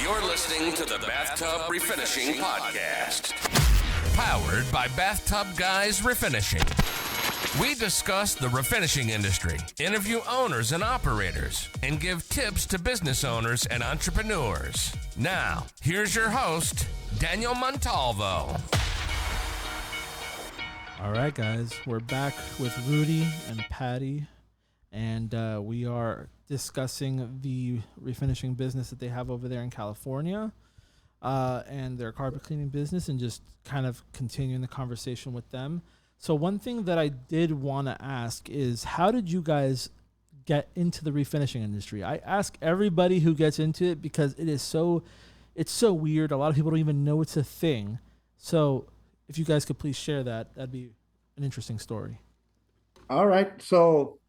You're listening to the Bathtub Refinishing Podcast. Powered by BathTubGuys Refinishing. We discuss the refinishing industry, interview owners and operators, and give tips to business owners and entrepreneurs. Now, here's your host, Daniel Montalvo. All right, guys, we're back with Rudy and Patty, and we are discussing the refinishing business that they have over there in California and their carpet cleaning business, and just kind of continuing the conversation with them. So one thing that I did want to ask is, how did you guys get into the refinishing industry? I ask everybody who gets into it because it's so weird. A lot of people don't even know it's a thing. So if you guys could please share that, that'd be an interesting story. All right. So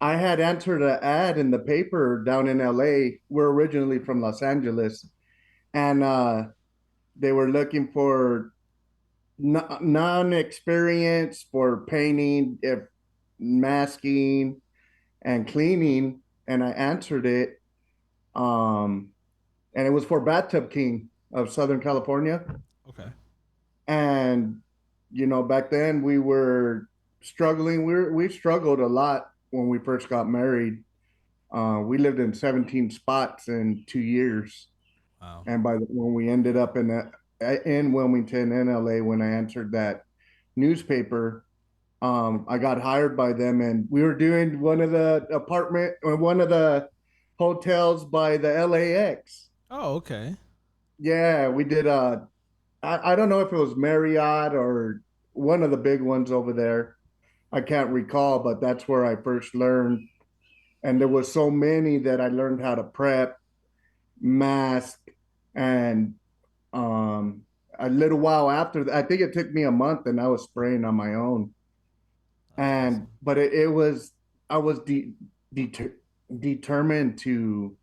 I had entered an ad in the paper down in LA. We're originally from Los Angeles, and they were looking for non-experience for painting, masking, and cleaning. And I answered it. And it was for Bathtub King of Southern California. Okay. And, you know, back then we were struggling. We struggled a lot when we first got married. We lived in 17 spots in 2 years. Wow. And when we ended up in Wilmington, in LA, when I answered that newspaper, I got hired by them, and we were doing one of the hotels by the LAX. Oh, okay. Yeah, we did. I don't know if it was Marriott or one of the big ones over there. I can't recall, but that's where I first learned. And there was so many that I learned how to prep, mask, and a little while after that, I think it took me a month, and I was spraying on my own. And but I was determined to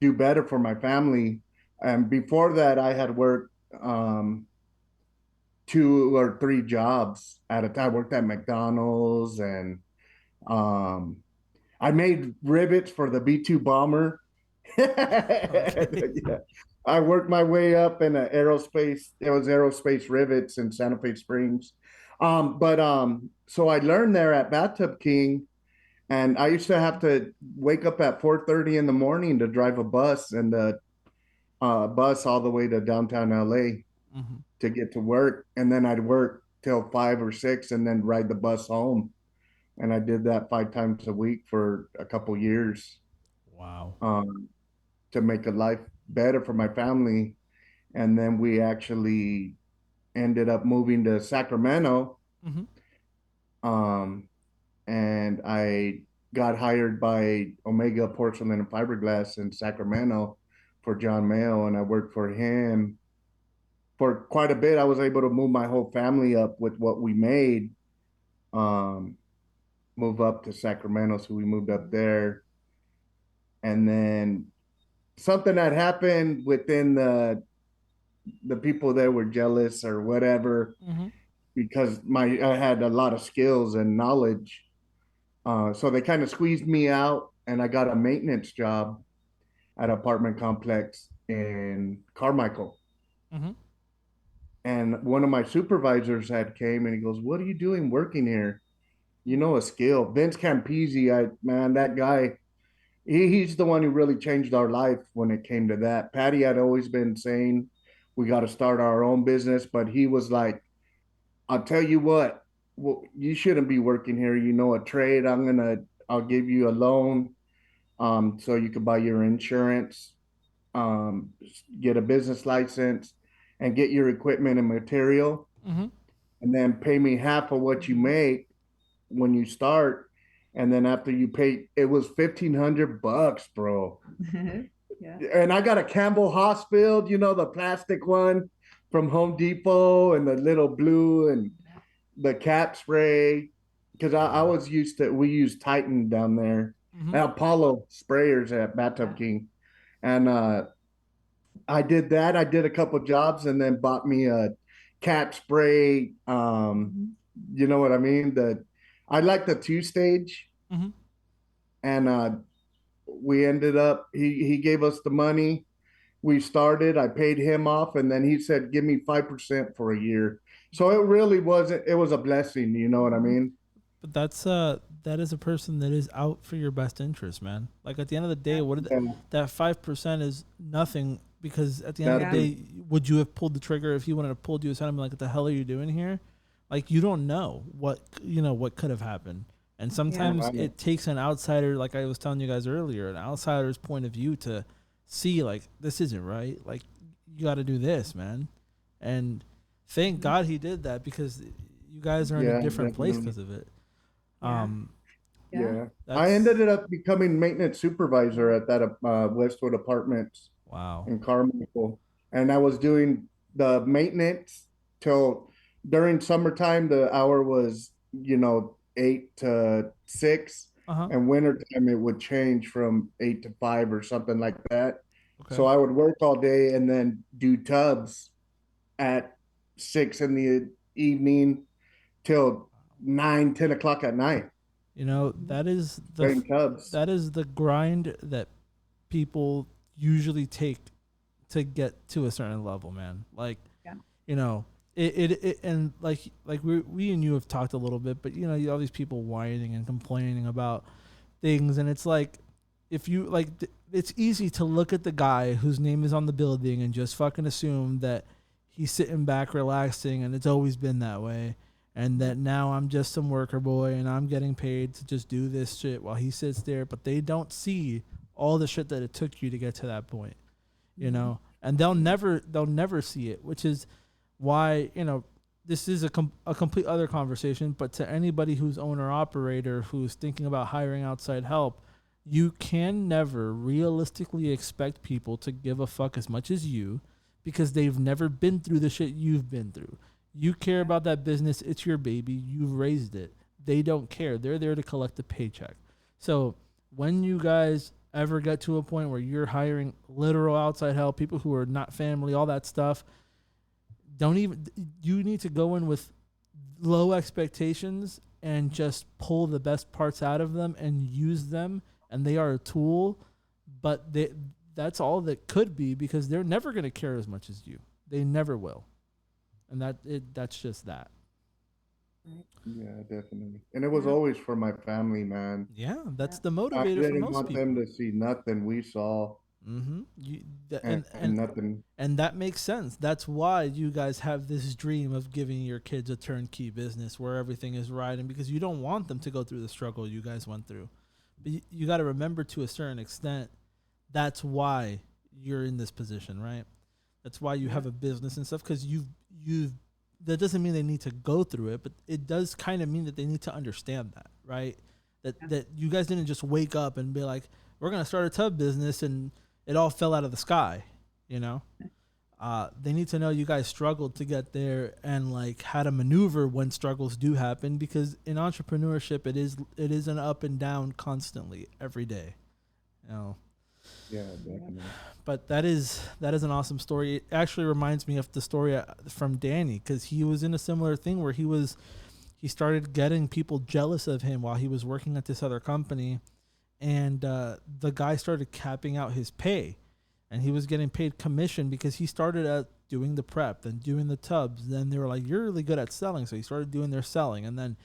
do better for my family. And before that, I had worked 2 or 3 jobs at a time. I worked at McDonald's, and I made rivets for the B-2 bomber. Okay. Yeah. I worked my way up in aerospace rivets in Santa Fe Springs. So I learned there at Bathtub King, and I used to have to wake up at 4:30 in the morning to drive a bus, and the bus all the way to downtown LA to get to work. And then I'd work till 5 or 6 and then ride the bus home. And I did that 5 times a week for a couple years. Wow. To make a life better for my family. And then we actually ended up moving to Sacramento. And I got hired by Omega Porcelain and Fiberglass in Sacramento for John Mayo, and I worked for him for quite a bit. I was able to move my whole family up with what we made, move up to Sacramento. So we moved up there. And then something that happened within the people there were jealous or whatever, because I had a lot of skills and knowledge. So they kind of squeezed me out, and I got a maintenance job at an apartment complex in Carmichael. And one of my supervisors had came, and he goes, "What are you doing working here? You know, a skill." Vince Campisi, that guy, he's the one who really changed our life when it came to that. Patty had always been saying, we got to start our own business. But he was like, "I'll tell you what, well, you shouldn't be working here. You know, a trade. I'll give you a loan so you can buy your insurance, get a business license, and get your equipment and material, and then pay me half of what you make when you start. And then after you pay, it was $1,500, bro." Yeah. And I got a Campbell Hospital, you know, the plastic one from Home Depot, and the little blue, and the cap spray, because we used Titan down there, Apollo sprayers at Bathtub King. And I did that. I did a couple jobs, and then bought me a cap spray. You know what I mean? I like the 2-stage. And we ended up, he gave us the money. We started, I paid him off, and then he said, give me 5% for a year. So it really wasn't, it was a blessing. You know what I mean? But that is a person that is out for your best interest, man. Like at the end of the day, that 5% is nothing, because at the end of the day, would you have pulled the trigger if he wanted to pull you aside and be like, what the hell are you doing here? Like, you don't know what could have happened. And sometimes it takes an outsider, like I was telling you guys earlier, an outsider's point of view to see, like, this isn't right. Like, you got to do this, man. And thank God he did that, because you guys are in a different place because of it. I ended up becoming maintenance supervisor at that Westwood Apartments. Wow. In Carmichael, and I was doing the maintenance till during summertime. The hour was 8 to 6, and wintertime it would change from 8 to 5 or something like that. Okay. So I would work all day and then do tubs at 6 in the evening till 9, 10 o'clock at night. That is the grind that people usually take to get to a certain level, man. Like, it and like we and you have talked a little bit, but you have these people whining and complaining about things, and it's like, if you like, it's easy to look at the guy whose name is on the building and just fucking assume that he's sitting back relaxing and it's always been that way, and that now I'm just some worker boy and I'm getting paid to just do this shit while he sits there. But they don't see all the shit that it took you to get to that point, and they'll never see it, which is why, this is a complete other conversation. But to anybody who's owner operator who's thinking about hiring outside help, you can never realistically expect people to give a fuck as much as you, because they've never been through the shit you've been through. You care about that business. It's your baby. You've raised it. They don't care. They're there to collect a paycheck. So when you guys ever get to a point where you're hiring literal outside help, people who are not family, all that stuff, you need to go in with low expectations and just pull the best parts out of them and use them. And they are a tool, but that's all that could be, because they're never going to care as much as you. They never will. And that's just that. Yeah, definitely. And it was always for my family, man. Yeah, that's the motivator for most people. I didn't want them to see nothing we saw. Mm-hmm. And nothing. And that makes sense. That's why you guys have this dream of giving your kids a turnkey business where everything is riding, because you don't want them to go through the struggle you guys went through. But you got to remember, to a certain extent, that's why you're in this position, right? That's why you have a business and stuff, because you've that doesn't mean they need to go through it, but it does kind of mean that they need to understand that, right? That you guys didn't just wake up and be like, we're going to start a tub business and it all fell out of the sky, They need to know you guys struggled to get there and like how to maneuver when struggles do happen, because in entrepreneurship, it is an up and down constantly every day, Yeah, definitely. But that is an awesome story. It actually reminds me of the story from Danny, because he was in a similar thing where he started getting people jealous of him while he was working at this other company, and the guy started capping out his pay, and he was getting paid commission because he started at doing the prep, then doing the tubs. Then they were like, "You're really good at selling," so he started doing their selling, and then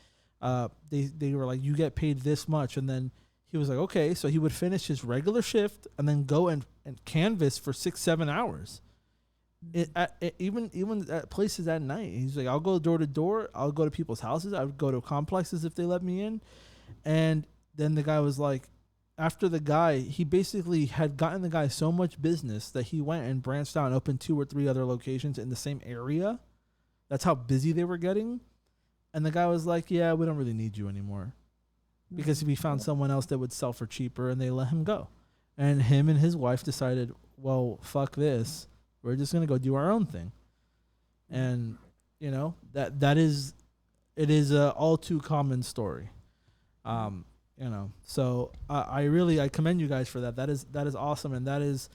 they were like, "You get paid this much," and then he was like, okay, so he would finish his regular shift and then go and canvas for 6-7 hours. Even at places at night. He's like, I'll go door to door. I'll go to people's houses. I would go to complexes if they let me in. And then the guy was like, after the guy, he basically had gotten the guy so much business that he went and branched out and opened 2 or 3 other locations in the same area. That's how busy they were getting. And the guy was like, yeah, we don't really need you anymore, because we found someone else that would sell for cheaper, and they let him go. And him and his wife decided, well, fuck this. We're just going to go do our own thing. And, it is a all too common story. So I commend you guys for that. That is awesome. And that is,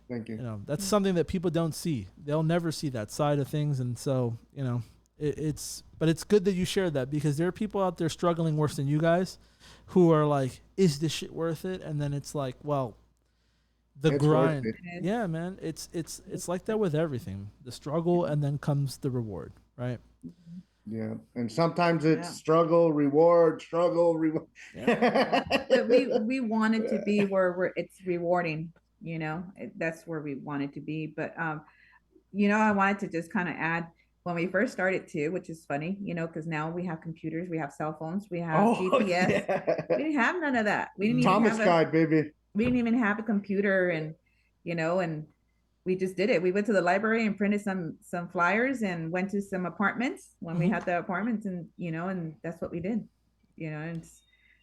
thank you. That's something that people don't see. They'll never see that side of things. And so, But it's good that you shared that, because there are people out there struggling worse than you guys who are like, is this shit worth it? And then it's like, well, the It's grind. worth Yeah, man. It's like that with everything. The struggle, and then comes the reward, right? Yeah, and sometimes it's Yeah. struggle, reward, struggle, reward. But we want it to be where it's rewarding, you know. That's where we want it to be. But you know, I wanted to just kind of add, when we first started too, which is funny, you know, because now we have computers, we have cell phones, we have Oh, GPS. yeah. We didn't have none of that. We didn't even Thomas have guy, baby. we didn't even have a computer, and you know, and we just did it. We went to the library and printed some flyers and went to some apartments when we had the apartments, and you know, and that's what we did. You know, and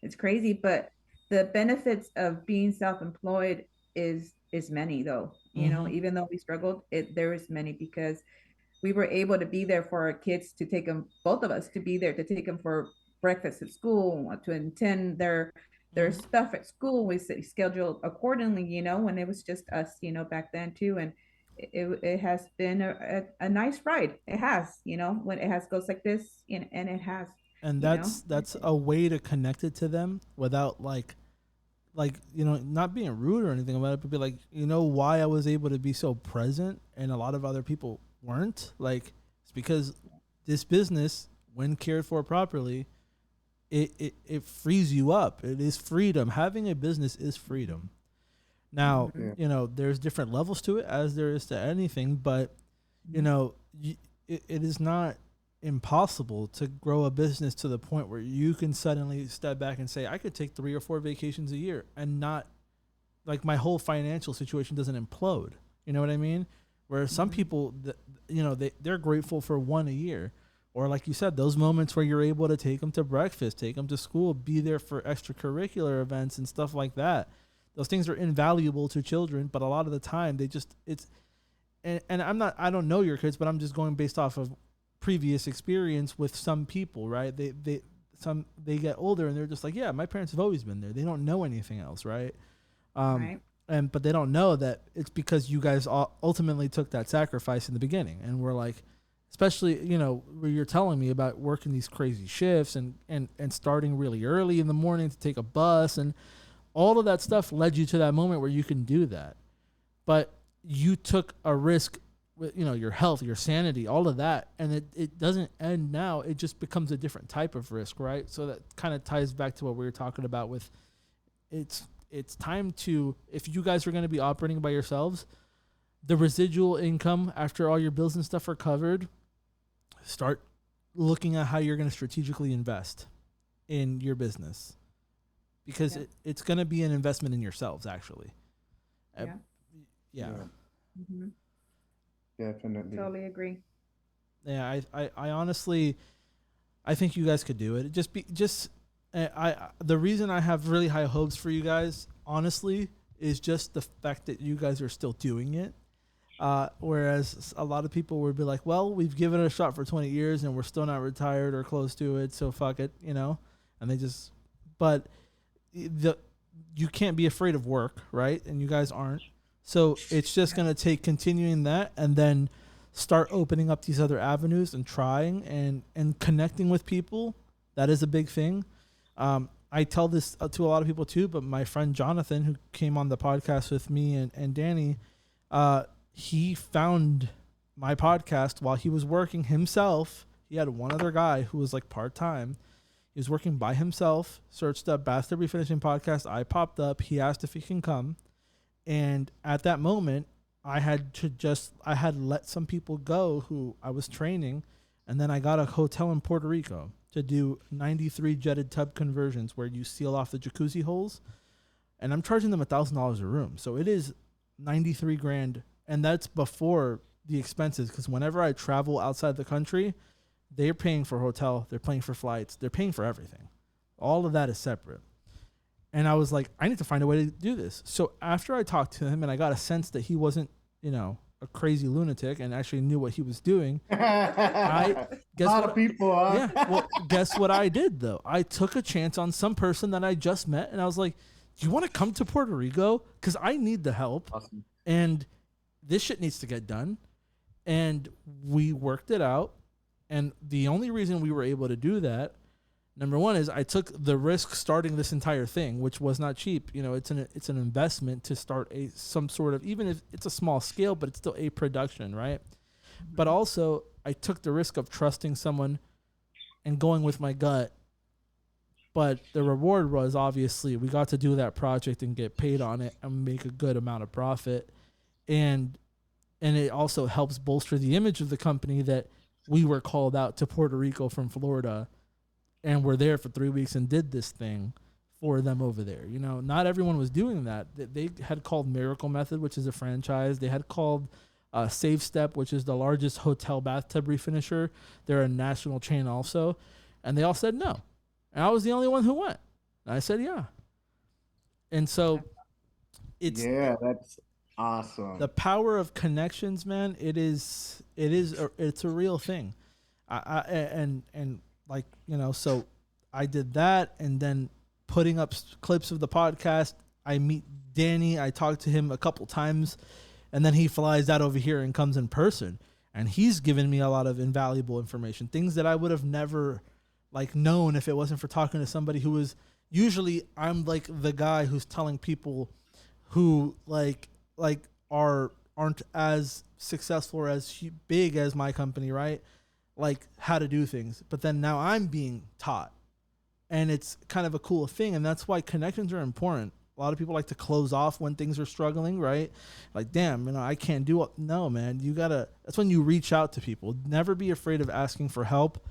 it's crazy, but the benefits of being self-employed is many though. You know, even though we struggled, there is many, because we were able to be there for our kids, to take them, both of us, to be there to take them for breakfast at school, to attend their stuff at school. We scheduled accordingly, you know, when it was just us, you know, back then too. And it has been a nice ride. It has, you know, when it has goes like this, and it has. And that's a way to connect it to them without like you know, not being rude or anything about it, but be like, you know, why I was able to be so present and a lot of other people weren't. Like, it's because this business, when cared for properly, it frees you up. It is freedom. Having a business is freedom. Now, you know, there's different levels to it, as there is to anything, but you know, it is not impossible to grow a business to the point where you can suddenly step back and say, I could take 3 or 4 vacations a year and not, like, my whole financial situation doesn't implode. You know what I mean? Where some people, you know, they're grateful for 1 a year. Or like you said, those moments where you're able to take them to breakfast, take them to school, be there for extracurricular events and stuff like that. Those things are invaluable to children, but a lot of the time and I don't know your kids, but I'm just going based off of previous experience with some people, right? They get older and they're just like, yeah, my parents have always been there. They don't know anything else, right? Right. But they don't know that it's because you guys ultimately took that sacrifice in the beginning, and we're like, especially, you know, where you're telling me about working these crazy shifts and starting really early in the morning to take a bus, and all of that stuff led you to that moment where you can do that. But you took a risk with, you know, your health, your sanity, all of that, and it doesn't end now. It just becomes a different type of risk, right? So that kind of ties back to what we were talking about with it's time to, if you guys are going to be operating by yourselves, the residual income after all your bills and stuff are covered, start looking at how you're going to strategically invest in your business, because it's going to be an investment in yourselves, actually. Yeah. Mm-hmm. Definitely. Totally agree. Yeah, I honestly, I think you guys could do it. The reason I have really high hopes for you guys, honestly, is just the fact that you guys are still doing it. Whereas a lot of people would be like, well, we've given it a shot for 20 years and we're still not retired or close to it, so fuck it, you know? And but you can't be afraid of work, right? And you guys aren't. So it's just going to take continuing that, and then start opening up these other avenues and trying and connecting with people. That is a big thing. I tell this to a lot of people too, but my friend Jonathan, who came on the podcast with me and Danny, he found my podcast while he was working himself. He had one other guy who was like part-time. He was working by himself, searched up BathTub Refinishing podcast. I popped up. He asked if he can come. And at that moment, I had let some people go who I was training. And then I got a hotel in Puerto Rico to do 93 jetted tub conversions where you seal off the jacuzzi holes. And I'm charging them $1,000 a room. So it is 93 grand. And that's before the expenses. Because whenever I travel outside the country, they're paying for hotel. They're paying for flights. They're paying for everything. All of that is separate. And I was like, I need to find a way to do this. So after I talked to him and I got a sense that he wasn't, you know, a crazy lunatic and actually knew what he was doing, A lot of people, huh? Yeah. Well, guess what I did, though? I took a chance on some person that I just met, and I was like, do you want to come to Puerto Rico? Because I need the help. Awesome. And this shit needs to get done. And we worked it out. And the only reason we were able to do that, number one, is I took the risk starting this entire thing, which was not cheap. You know, it's an investment to start some sort of, even if it's a small scale, but it's still a production, right? But also, I took the risk of trusting someone and going with my gut. But the reward was, obviously, we got to do that project and get paid on it and make a good amount of profit. And it also helps bolster the image of the company that we were called out to Puerto Rico from Florida and were there for 3 weeks and did this thing for them over there. You know, not everyone was doing that. They had called Miracle Method, which is a franchise. They had called Save Step, which is the largest hotel bathtub refinisher. They're a national chain also. And they all said no. And I was the only one who went. And I said, yeah. And so it's... Yeah, that's awesome. The power of connections, man, it's a real thing. And like, you know, so I did that, and then putting up clips of the podcast. I meet Danny. I talked to him a couple times, and then he flies out over here and comes in person, and he's given me a lot of invaluable information, things that I would have never like known if it wasn't for talking to somebody who was usually, I'm like the guy who's telling people who like aren't as successful or as big as my company, right? Like how to do things. But then now I'm being taught, and it's kind of a cool thing. And that's why connections are important. A lot of people like to close off when things are struggling, right? Like, damn, you know, I can't do it. No, man, that's when you reach out to people. Never be afraid of asking for help.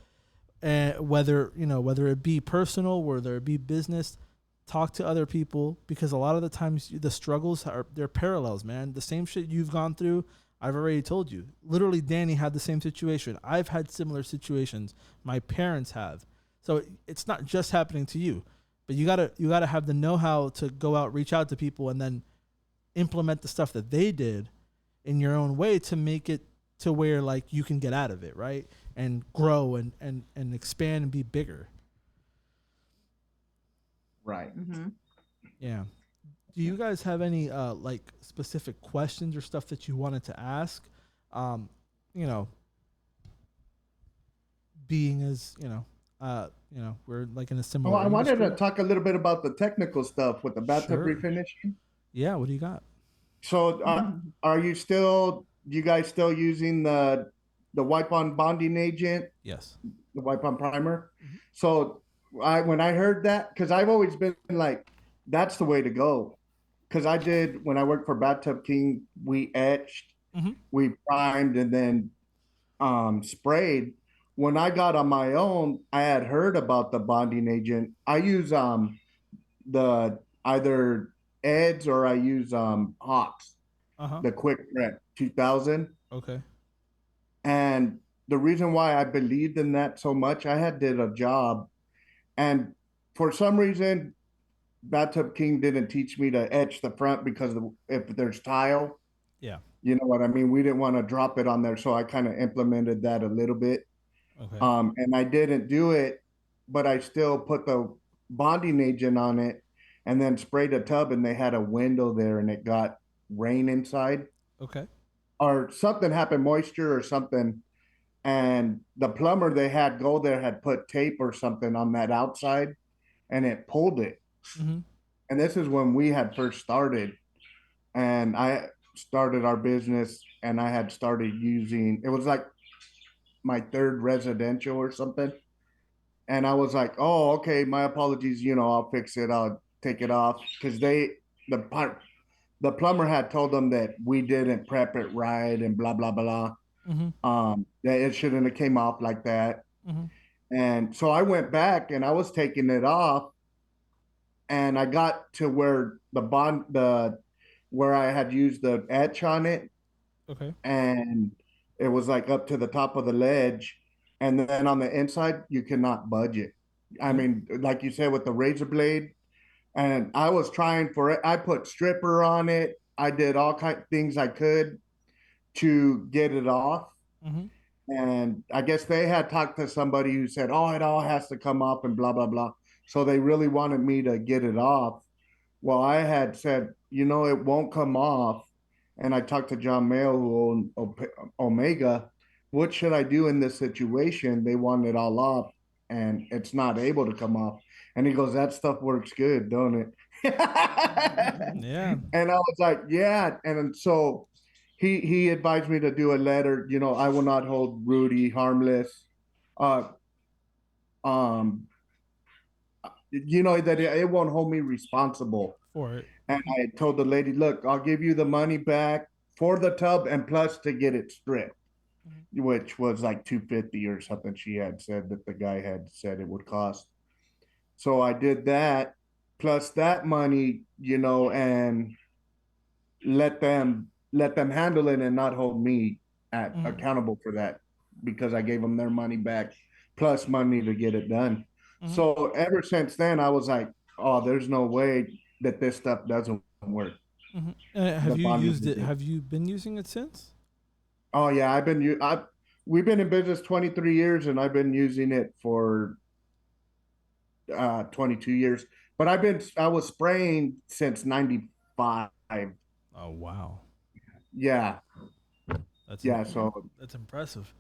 And whether it be personal, whether it be business, talk to other people, because a lot of the times the struggles they're parallels, man. The same shit you've gone through, I've already told you. Literally, Danny had the same situation. I've had similar situations. My parents have. So it's not just happening to you, but you gotta have the know-how to go out, reach out to people, and then implement the stuff that they did in your own way to make it to where like you can get out of it, right? And grow and expand and be bigger. Right. Mm-hmm. Yeah. Do you guys have any like specific questions or stuff that you wanted to ask? You know, being as we're like in a similar. I wanted industry. to talk a little bit about the technical stuff with the bathtub Sure. refinishing. Yeah. What do you got? So, are you guys still using the wipe-on bonding agent, Yes. the wipe-on primer? Mm-hmm. So, when I heard that, because I've always been like, that's the way to go. Because I did, when I worked for Bathtub King, we etched, Mm-hmm. we primed, and then sprayed. When I got on my own, I had heard about the bonding agent. I use the either Eds or I use Hawks, the Quick Prep 2000. Okay. And the reason why I believed in that so much, I had did a job, and for some reason, Bathtub King didn't teach me to etch the front because if there's tile, Yeah. you know what I mean? We didn't want to drop it on there, so I kind of implemented that a little bit. Okay. And I didn't do it, but I still put the bonding agent on it and then sprayed a tub, and they had a window there and it got rain inside. Okay. Or something happened, moisture or something. And the plumber they had go there had put tape or something on that outside, and it pulled it. Mm-hmm. And this is when we had first started, and I started our business, and I had started using, it was like my third residential or something. And I was like, oh, okay, my apologies, I'll fix it, I'll take it off. Because the plumber had told them that we didn't prep it right and blah blah blah. Mm-hmm. That it shouldn't have came off like that. Mm-hmm. And so I went back and I was taking it off, and I got to where where I had used the etch on it. Okay. And it was like up to the top of the ledge, and then on the inside you cannot budge it. I mean, like you said, with the razor blade. And I was trying for it. I put stripper on it. I did all kinds of things I could to get it off. Mm-hmm. And I guess they had talked to somebody who said, oh, it all has to come off and blah, blah, blah. So they really wanted me to get it off. Well, I had said, it won't come off. And I talked to John Mayo, who owned Omega, what should I do in this situation? They want it all off and it's not able to come off. And he goes, that stuff works good, don't it? Yeah. And I was like, yeah. And so he advised me to do a letter, I will not hold Rudy harmless. Uh um that it won't hold me responsible. For it. And I told the lady, look, I'll give you the money back for the tub and plus to get it stripped, which was like 250 or something she had said that the guy had said it would cost. So I did that plus that money, and let them handle it and not hold me accountable for that because I gave them their money back plus money to get it done. So ever since then, I was like, oh, there's no way that this stuff doesn't work. Have The you bond used is it? good. Have you been using it since? Oh yeah, we've been in business 23 years and I've been using it for 22 years. But I was spraying since 95. Oh wow, Yeah. that's Yeah, so that's impressive.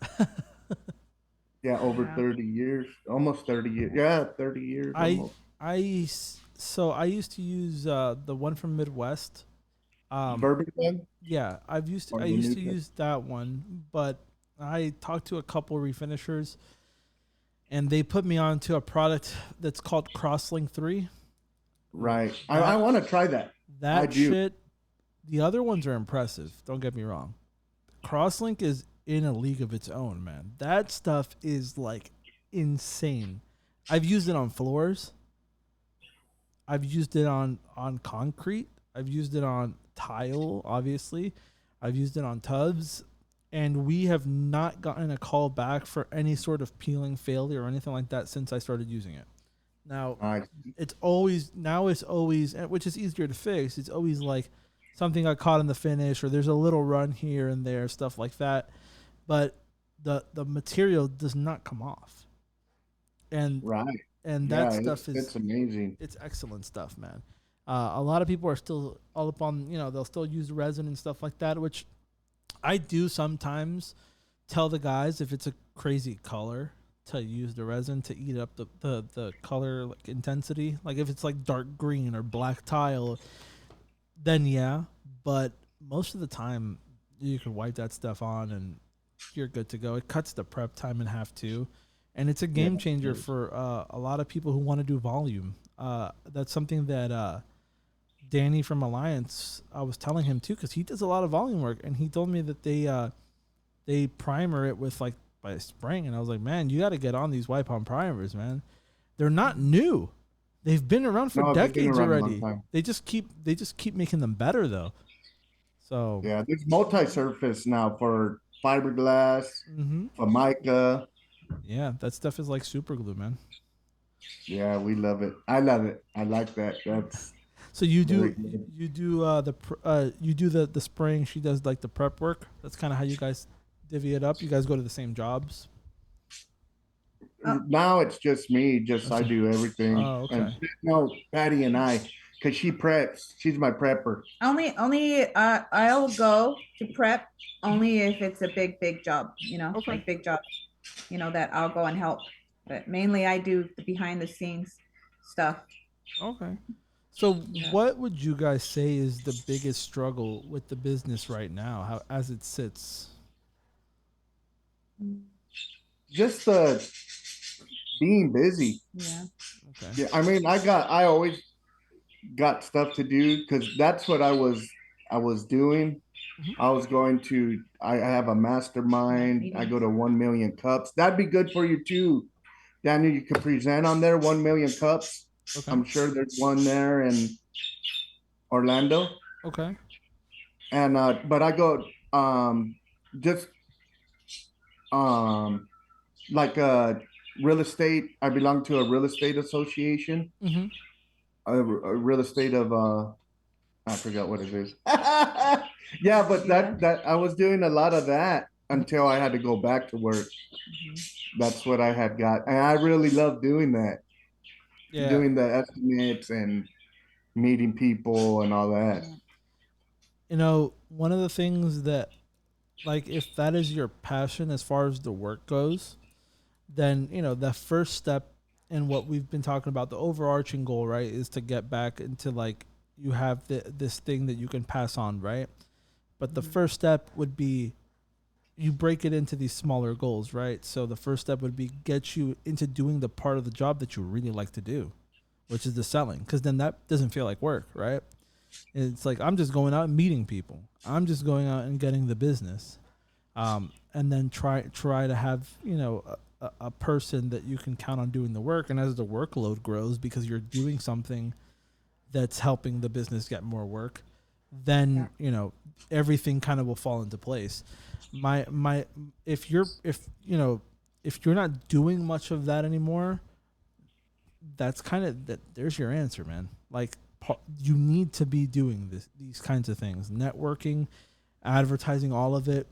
yeah, over Yeah. 30 years, almost 30 years. Yeah, 30 years I almost. so I used to use the one from Midwest. Bourbon gun Yeah, or I the used new to gun? use that one, but I talked to a couple refinishers, and they put me on to a product that's called Crosslink 3. Right. I That want to try that. I that do. shit. The other ones are impressive. Don't get me wrong. Crosslink is in a league of its own, man. That stuff is like insane. I've used it on floors. I've used it on concrete. I've used it on tile, obviously. I've used it on tubs, and we have not gotten a call back for any sort of peeling failure or anything like that since I started using it. Now, I it's always which is easier to fix. It's always like something got caught in the finish or there's a little run here and there, stuff like that. But the material does not come off. And right. that Yeah, stuff it's is amazing. it's excellent stuff, man. A lot of people are still all up on, they'll still use resin and stuff like that, which I do sometimes tell the guys if it's a crazy color to use the resin to eat up the color like intensity. Like if it's like dark green or black tile, then yeah. But most of the time you can wipe that stuff on and you're good to go. It cuts the prep time in half too. And it's a Yeah. game changer for a lot of people who want to do volume. That's something that Danny from Alliance, I was telling him too, because he does a lot of volume work, and he told me that they primer it with like by spraying, and I was like, man, you got to get on these wipe on primers, man. They're not new. They've been around for No, they've been decades around a long already. time. They just keep making them better though. So Yeah, there's multi-surface now for fiberglass, for mica. yeah, that stuff is like super glue, man. Yeah, we love it. I love it. I like that. That's So you very do good. you do the spraying. She does like the prep work. That's kind of how you guys divvy it up. You guys go to the same jobs. Oh, Now it's just me. Just I Okay. do everything. Oh, And okay. no, Patty and I, because she preps. She's my prepper. only I'll go to prep only if it's a big job, Okay. like big job, that I'll go and help. But mainly I do the behind the scenes stuff. Okay. So Yeah. what would you guys say is the biggest struggle with the business right now, how as it sits? Just being busy. Yeah. Okay. Yeah, I mean, I always got stuff to do because that's what I was doing. Mhm. I have a mastermind. I go to 1 million cups. That'd be good for you too, Daniel. You could present on there 1 million cups. Okay. I'm sure there's one there in Orlando. Okay. And but I go just um like real estate. I belong to a real estate association. Mm-hmm. A real estate of I forgot what it is. Yeah, but Yeah. that I was doing a lot of that until I had to go back to work. That's what I had got, and I really love doing that, Yeah. doing the estimates and meeting people and all that. One of the things that like if that is your passion as far as the work goes, then the first step in what we've been talking about, the overarching goal, right, is to get back into like you have this thing that you can pass on, right? But the first step would be you break it into these smaller goals, right? So the first step would be get you into doing the part of the job that you really like to do, which is the selling, because then that doesn't feel like work, right? It's like I'm just going out and meeting people. I'm just going out and getting the business, and then try to have a person that you can count on doing the work. And as the workload grows, because you're doing something that's helping the business get more work, then everything kind of will fall into place. If you're not doing much of that anymore, that's kind of that. There's your answer, man. Like you need to be doing these kinds of things, networking, advertising, all of it.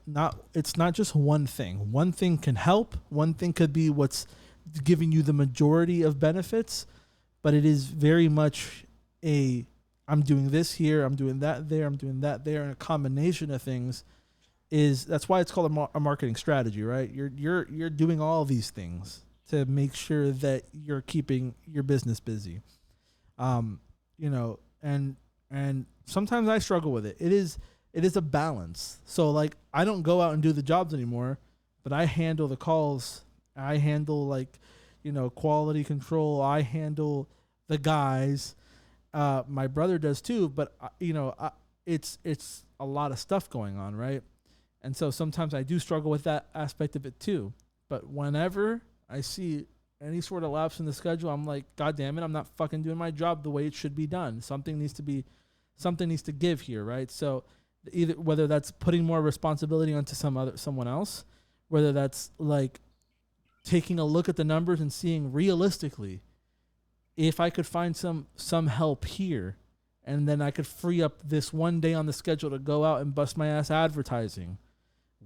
It's not just one thing. One thing can help. One thing could be what's giving you the majority of benefits, but it is very much I'm doing this here, I'm doing that there, I'm doing that there, and a combination of things that's why it's called a marketing strategy, right? You're doing all these things to make sure that you're keeping your business busy. And sometimes I struggle with it. It is a balance. So like I don't go out and do the jobs anymore, but I handle the calls. I handle quality control. I handle the guys. My brother does too, but it's a lot of stuff going on, right? And so sometimes I do struggle with that aspect of it too. But whenever I see any sort of lapse in the schedule, I'm like, God damn it, I'm not fucking doing my job the way it should be done. Something needs to give here, right? So either whether that's putting more responsibility onto someone else, whether that's like taking a look at the numbers and seeing realistically if I could find some help here, and then I could free up this one day on the schedule to go out and bust my ass advertising,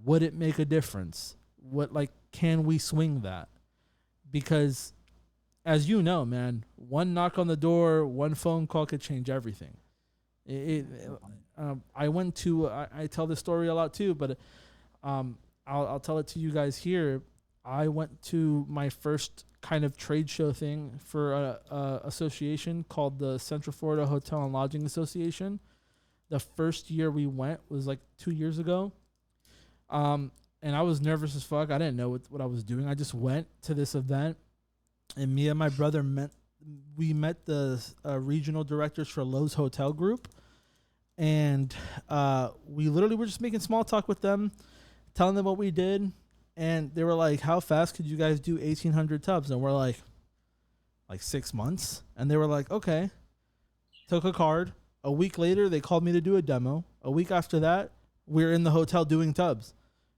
would it make a difference? Can we swing that? Because as you know, man, one knock on the door, one phone call could change everything. I tell this story a lot too, but I'll tell it to you guys here. I went to my first kind of trade show thing for a association called the Central Florida Hotel and Lodging Association. The first year we went was like 2 years ago. And I was nervous as fuck. I didn't know what I was doing. I just went to this event, and me and my brother met the regional directors for Lowe's Hotel Group. And we literally were just making small talk with them, telling them what we did. And they were like, how fast could you guys do 1,800 tubs? And we're like 6 months. And they were like, okay. Took a card. A week later, they called me to do a demo. A week after that, we're in the hotel doing tubs.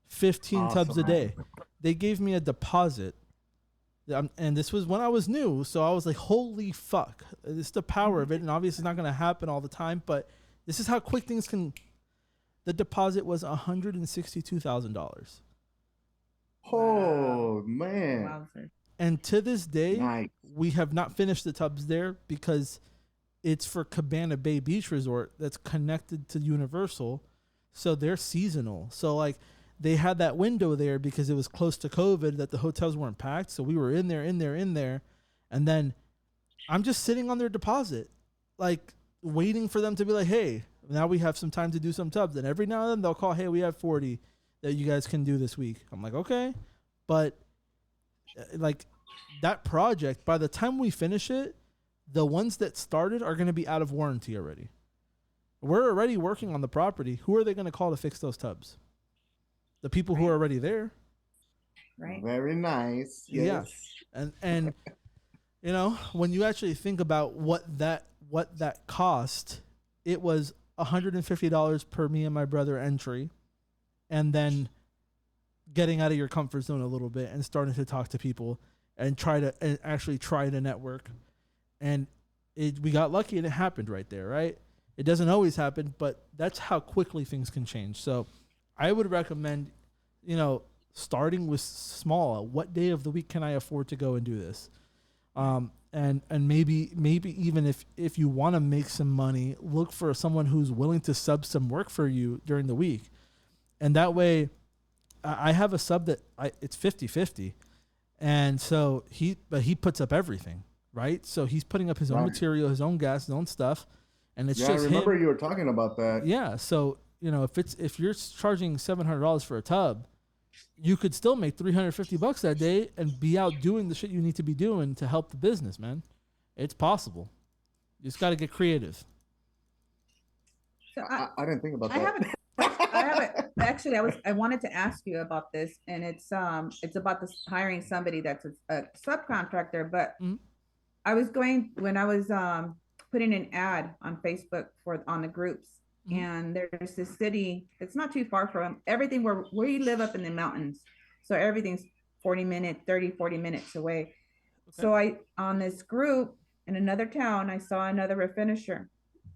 15 tubs a day. They gave me a deposit. And this was when I was new. So I was like, holy fuck. It's the power of it. And obviously it's not going to happen all the time. But this is how quick things can. The deposit was $162,000. Oh, man. Wow, sir. And to this day, Nice. we have not finished the tubs there because it's for Cabana Bay Beach Resort that's connected to Universal. So they're seasonal. So like they had that window there because it was close to COVID that the hotels weren't packed. So we were in there. And then I'm just sitting on their deposit, like waiting for them to be like, hey, now we have some time to do some tubs. And every now and then they'll call, hey, we have 40 that you guys can do this week. I'm like, okay. But like that project, by the time we finish it, the ones that started are going to be out of warranty already. We're already working on the property. Who are they going to call to fix those tubs? The people who are already there. Right. Very nice. Yes. Yeah. And you know, when you actually think about what that cost, it was $150 per me and my brother entry, and then getting out of your comfort zone a little bit and starting to talk to people and actually try to network. And we got lucky and it happened right there, right? It doesn't always happen, but that's how quickly things can change. So I would recommend, starting with small. What day of the week can I afford to go and do this? And maybe even if you want to make some money, look for someone who's willing to sub some work for you during the week. And that way, I have a sub that it's 50-50. And so he puts up everything, right? So he's putting up his own material, his own gas, his own stuff. And it's just I remember him. You were talking about that. Yeah. So, if you're charging $700 for a tub, you could still make $350 that day and be out doing the shit you need to be doing to help the business, man. It's possible. You just got to get creative. So I didn't think about that. Actually, I wanted to ask you about this, and it's about this hiring somebody that's a subcontractor. But I was when I was putting an ad on Facebook on the groups, and there's this city that's not too far from everything where you live up in the mountains, so everything's 40 minutes away. Okay. So on this group in another town, I saw another refinisher,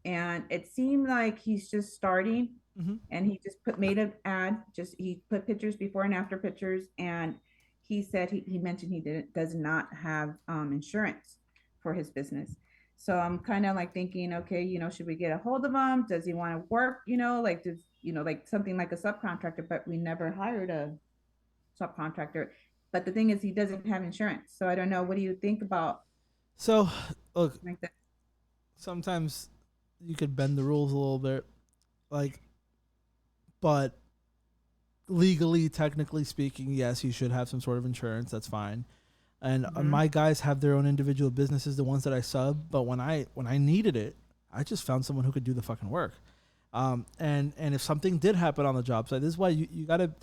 and it seemed like he's just starting. And he just made an ad. He put pictures, before and after pictures, and he said he mentioned he does not have insurance for his business. So I'm kind of like thinking, okay, should we get a hold of him? Does he want to work? Like something like a subcontractor, but we never hired a subcontractor. But the thing is, he doesn't have insurance. So I don't know. What do you think about? So look, like that? Sometimes you could bend the rules a little bit, but legally, technically speaking, yes, you should have some sort of insurance. That's fine. And my guys have their own individual businesses, the ones that I sub. But when I needed it, I just found someone who could do the fucking work. And if something did happen on the job site, this is why you gotta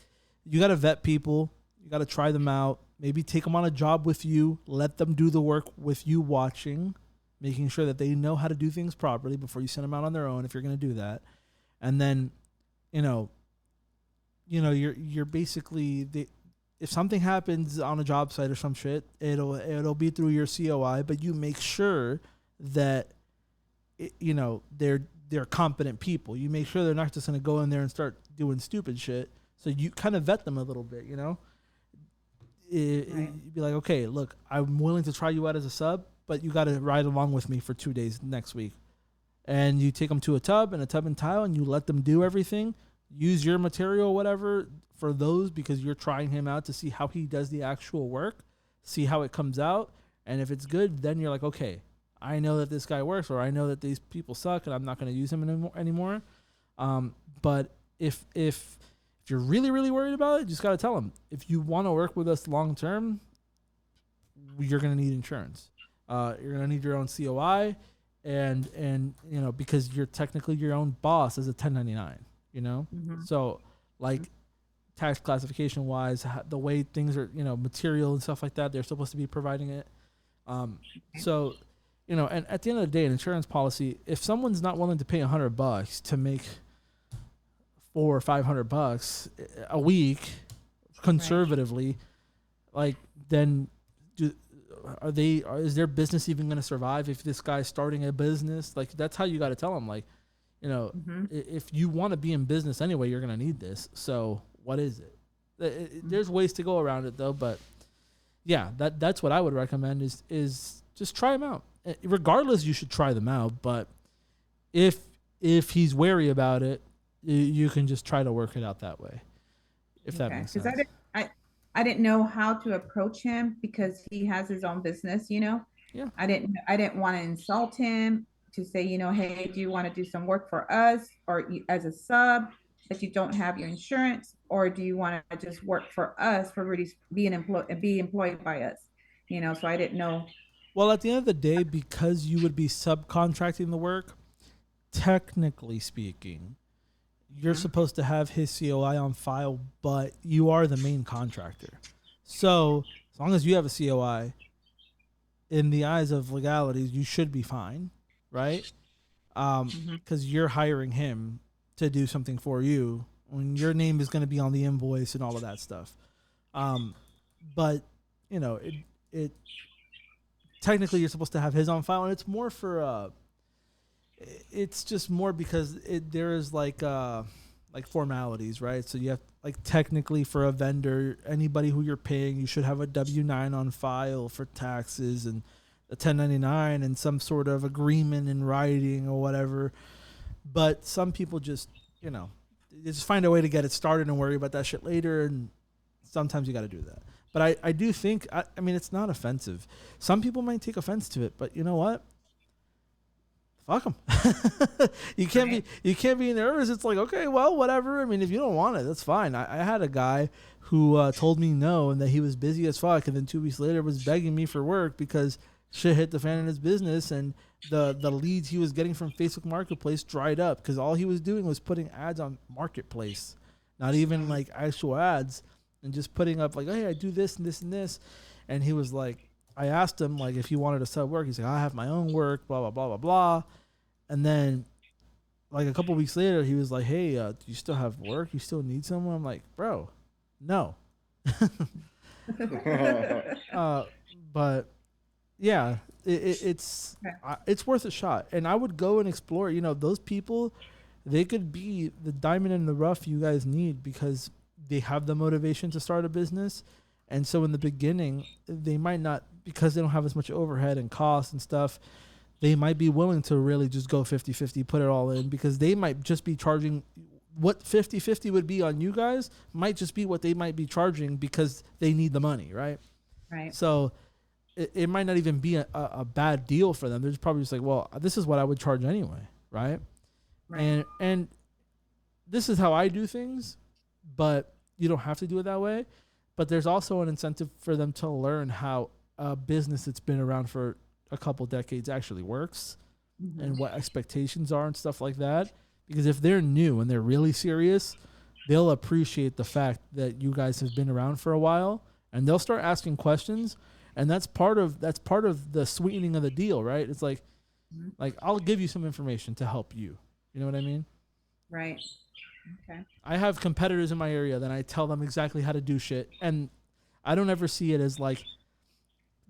vet people. You gotta try them out. Maybe take them on a job with you. Let them do the work with you watching, making sure that they know how to do things properly before you send them out on their own. If you're gonna do that, and then you're basically if something happens on a job site or some shit, it'll be through your COI, but you make sure that they're competent people. You make sure they're not just going to go in there and start doing stupid shit. So you kind of vet them a little bit, Right. You'd be like, okay, look, I'm willing to try you out as a sub, but you got to ride along with me for 2 days next week. And you take them to a tub and tile, and you let them do everything. Use your material, whatever, for those, because you're trying him out to see how he does the actual work, see how it comes out. And if it's good, then you're like, okay, I know that this guy works, or I know that these people suck and I'm not going to use him anymore. But if you're really, really worried about it, you just got to tell them, if you want to work with us long term, you're going to need insurance. You're going to need your own COI, and because you're technically your own boss as a 1099. So tax classification wise, the way things are, material and stuff like that, they're supposed to be providing it. So, and at the end of the day, an insurance policy, if someone's not willing to pay $100 to make $400 or $500 a week, conservatively, then is their business even going to survive if this guy's starting a business? That's how you got to tell them, if you want to be in business anyway, you're going to need this. So what is it? There's ways to go around it though, but yeah, that's what I would recommend is just try them out. Regardless, you should try them out, but if he's wary about it, you can just try to work it out that way. If that makes sense. I didn't know how to approach him because he has his own business, Yeah. I didn't want to insult him, to say, hey, do you want to do some work for us, or as a sub, that you don't have your insurance, or do you want to just work for us, for Rudy's be employed by us, So I didn't know. Well, at the end of the day, because you would be subcontracting the work, technically speaking, you're supposed to have his COI on file, but you are the main contractor. So as long as you have a COI, in the eyes of legalities, you should be fine. Right? Because you're hiring him to do something for you when your name is going to be on the invoice and all of that stuff. But it technically you're supposed to have his on file, and it's more for it's just more because there is formalities, right? So you have technically for a vendor, anybody who you're paying, you should have a W-9 on file for taxes and a 1099 and some sort of agreement in writing or whatever. But some people just, just find a way to get it started and worry about that shit later. And sometimes you got to do that. But I do think, I mean, it's not offensive. Some people might take offense to it, but you know what? Fuck them. You can't be nervous. It's like, okay, well, whatever. I mean, if you don't want it, that's fine. I had a guy who told me no and that he was busy as fuck, and then 2 weeks later was begging me for work because shit hit the fan in his business, and the leads he was getting from Facebook Marketplace dried up because all he was doing was putting ads on Marketplace, not even like actual ads. And just putting up like, hey, I do this and this and this. And he was like, I asked him like if he wanted to sub work. He's like, I have my own work, blah, blah, blah, blah, blah. And then like a couple weeks later, he was like, hey, do you still have work? You still need someone? I'm like, bro, no. But yeah, it's worth a shot. And I would go and explore, you know, those people, they could be the diamond in the rough you guys need because they have the motivation to start a business. And so in the beginning, they might not, because they don't have as much overhead and cost and stuff, they might be willing to really just go 50-50, put it all in, because they might just be charging what 50-50 would be on you guys might just be what they might be charging because they need the money, right? Right. So it might not even be a bad deal for them. They're just probably just like, well, this is what I would charge anyway, right? And this is how I do things, but you don't have to do it that way. But there's also an incentive for them to learn how a business that's been around for a couple decades actually works and what expectations are and stuff like that. Because if they're new and they're really serious, they'll appreciate the fact that you guys have been around for a while, and they'll start asking questions. And that's part of the sweetening of the deal, right? It's like I'll give you some information to help you. You know what I mean? Right. Okay. I have competitors in my area that I tell them exactly how to do shit, and I don't ever see it as like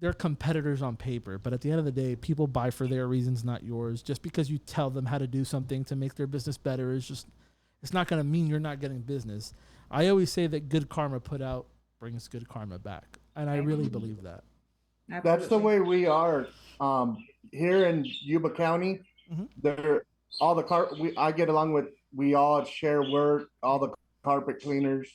they're competitors on paper, but at the end of the day, people buy for their reasons, not yours. Just because you tell them how to do something to make their business better it's not going to mean you're not getting business. I always say that good karma put out brings good karma back, and I really believe that. Absolutely. That's the way we are here in Yuba County. There, I get along with. We all share work, all the carpet cleaners,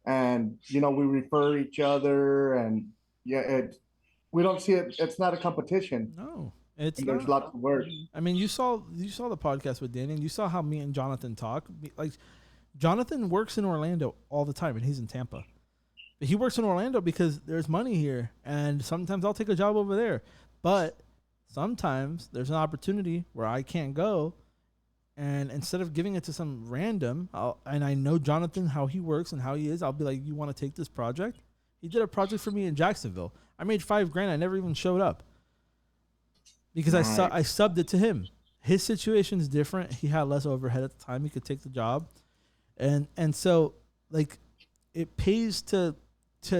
and you know we refer each other, and we don't see it. It's not a competition. No, it's not. There's lots of work. I mean, you saw the podcast with Danny, and you saw how me and Jonathan talk. Like, Jonathan works in Orlando all the time, and he's in Tampa. But he works in Orlando because there's money here, and sometimes I'll take a job over there. But sometimes there's an opportunity where I can't go. And instead of giving it to some random, and I know Jonathan, how he works and how he is, I'll be like, you want to take this project? He did a project for me in Jacksonville. I made $5,000. I never even showed up because I subbed it to him. His situation is different. He had less overhead at the time. He could take the job. And so like it pays to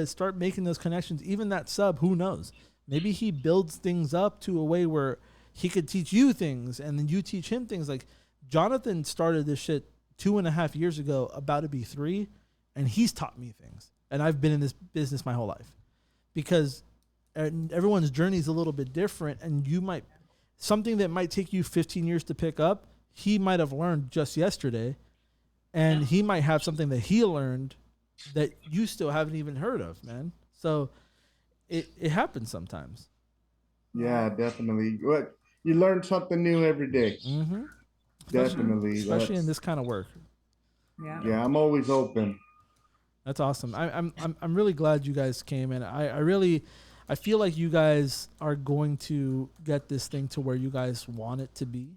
start making those connections. Even that sub, who knows? Maybe he builds things up to a way where he could teach you things and then you teach him things. Like, Jonathan started this shit 2.5 years ago, about to be 3, and he's taught me things. And I've been in this business my whole life because everyone's journey is a little bit different, and something that might take you 15 years to pick up, he might have learned just yesterday, and he might have something that he learned that you still haven't even heard of, man. So it happens sometimes. Yeah, definitely. You learn something new every day. Mm-hmm. Definitely, especially in this kind of work. Yeah, I'm always open. That's awesome. I'm really glad you guys came in. I feel like you guys are going to get this thing to where you guys want it to be.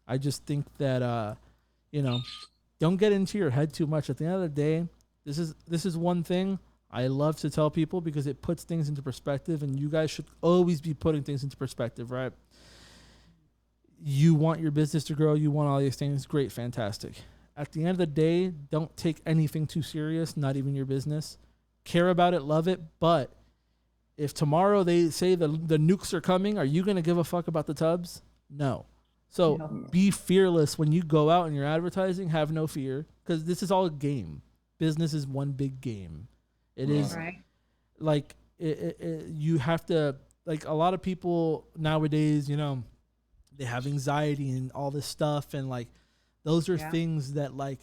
I just think that don't get into your head too much. At the end of the day, this is one thing I love to tell people because it puts things into perspective, and you guys should always be putting things into perspective, right? You want your business to grow. You want all these things. Great. Fantastic. At the end of the day, don't take anything too serious, not even your business. Care about it, love it. But if tomorrow they say the nukes are coming, are you going to give a fuck about the tubs? No. So be fearless when you go out and you're advertising. Have no fear, because this is all a game. Business is one big game. It is right. Like you have to, like, a lot of people nowadays, they have anxiety and all this stuff, and like those are things that like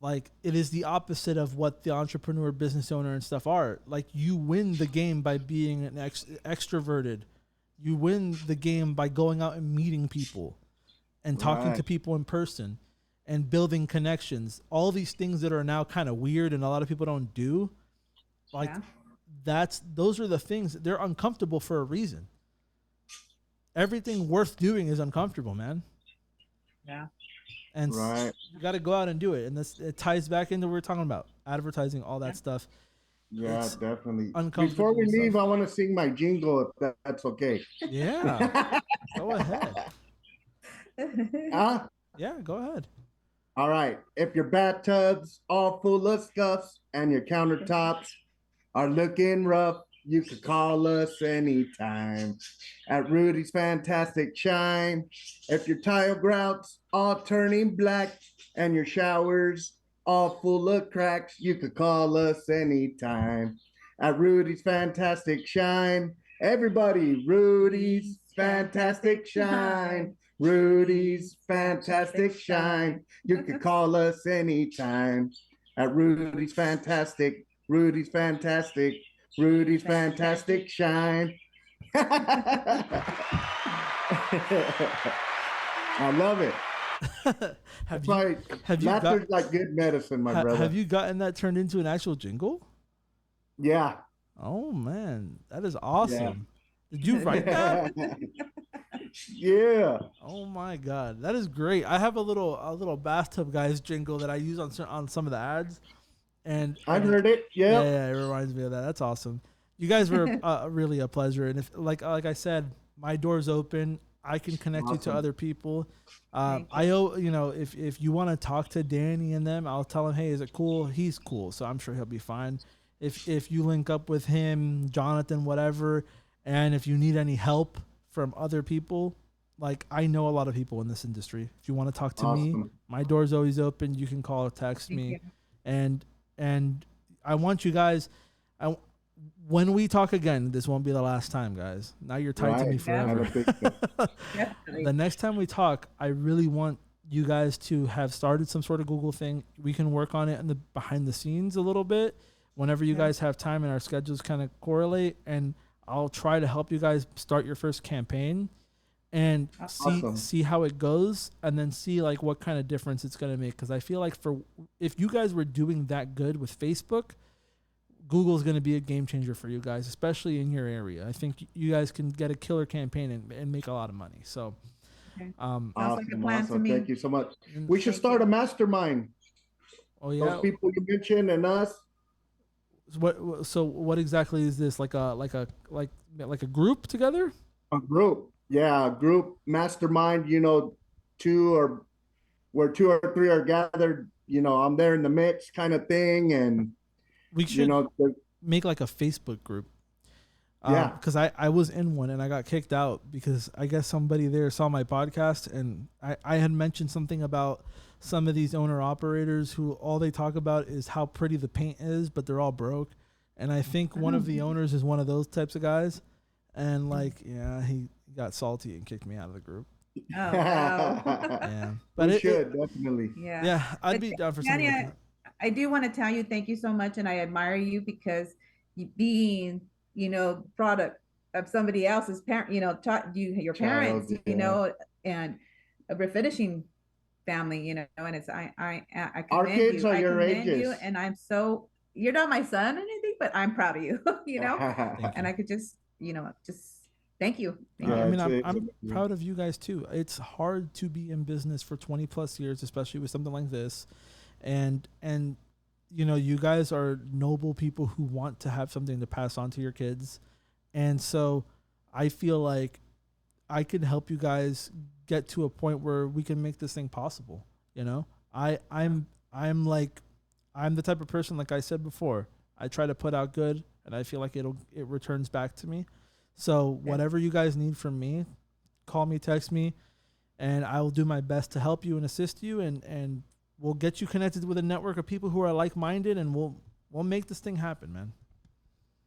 like it is the opposite of what the entrepreneur, business owner, and stuff are. Like you win the game by being an extroverted. You win the game by going out and meeting people and talking to people in person and building connections. All these things that are now kind of weird and a lot of people don't do. Like those are the things. They're uncomfortable for a reason. Everything worth doing is uncomfortable, man. Yeah. And you got to go out and do it. And it ties back into what we're talking about, advertising, all that stuff. Yeah, it's definitely. Uncomfortable Before we stuff. leave, I want to sing my jingle if that's okay. Yeah. Go ahead. Yeah, go ahead. All right. If your bathtub's all full of scuffs and your countertops are looking rough, you could call us anytime at Rudy's Fantastic Shine. If your tile grouts all turning black and your showers all full of cracks, you could call us anytime at Rudy's Fantastic Shine. Everybody, Rudy's Fantastic Shine. Rudy's Fantastic Shine. You could call us anytime at Rudy's Fantastic. Rudy's Fantastic. Rudy's Fantastic Shine. I love it. have you laughter's like good medicine, my brother. Have you gotten that turned into an actual jingle? Yeah. Oh man, that is awesome. Yeah. Did you write that? Yeah. Oh my god, that is great. I have a little bathtub guys jingle that I use on some of the ads, and I've heard it. Yeah. Yeah, it reminds me of that. That's awesome. You guys were really a pleasure, and if like I said, my door's open. I can connect you to other people. If you want to talk to Danny and them, I'll tell him, hey, is it cool? He's cool, so I'm sure he'll be fine. If you link up with him, Jonathan, whatever, and if you need any help from other people, like I know a lot of people in this industry. If you want to talk to me, my door's always open. You can call or text me, and I want you guys. When we talk again, this won't be the last time, guys. Now you're tied to me forever. The next time we talk, I really want you guys to have started some sort of Google thing. We can work on it in the behind the scenes a little bit whenever you guys have time and our schedules kind of correlate. And I'll try to help you guys start your first campaign and see how it goes, and then see like what kind of difference it's going to make. Because I feel like if you guys were doing that good with Facebook, Google is going to be a game changer for you guys, especially in your area. I think you guys can get a killer campaign and make a lot of money. So, awesome. Thank you so much. We should start a mastermind. Oh yeah, those people you mentioned and us. What exactly is this? Like a group together? A group, yeah, a group mastermind. Where two or three are gathered. I'm there in the mix, kind of thing, and. We should make like a Facebook group. Because I was in one and I got kicked out because I guess somebody there saw my podcast, and I had mentioned something about some of these owner operators who all they talk about is how pretty the paint is, but they're all broke. And I think one of the owners is one of those types of guys. And he got salty and kicked me out of the group. Oh, wow. Yeah. But we should definitely. Yeah. I'd be down for something like that. I do want to tell you, thank you so much. And I admire you because you being, product of somebody else's parent, taught you, your parents, and a refinishing family, and it's, I commend our kids you. are I your commend ages. you, and you're not my son or anything, but I'm proud of you, and I could just thank you. I mean, I'm proud of you guys too. It's hard to be in business for 20 plus years, especially with something like this. And you guys are noble people who want to have something to pass on to your kids. And so I feel like I can help you guys get to a point where we can make this thing possible. I'm the type of person, like I said before, I try to put out good, and I feel like it returns back to me. So whatever you guys need from me, call me, text me, and I will do my best to help you and assist you, and we'll get you connected with a network of people who are like-minded, and we'll make this thing happen, man.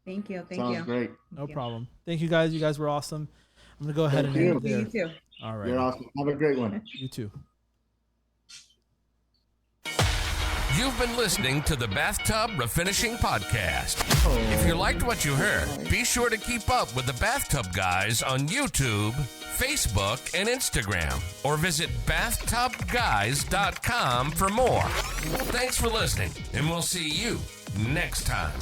Thank you. Sounds great. No problem. Thank you, guys. You guys were awesome. I'm going to go ahead and end it there. You too. All right. You're awesome. Have a great one. You too. You've been listening to the Bathtub Refinishing Podcast. If you liked what you heard, be sure to keep up with the Bathtub Guys on YouTube, Facebook, and Instagram, or visit BathTubGuys.com for more. Thanks for listening, and we'll see you next time.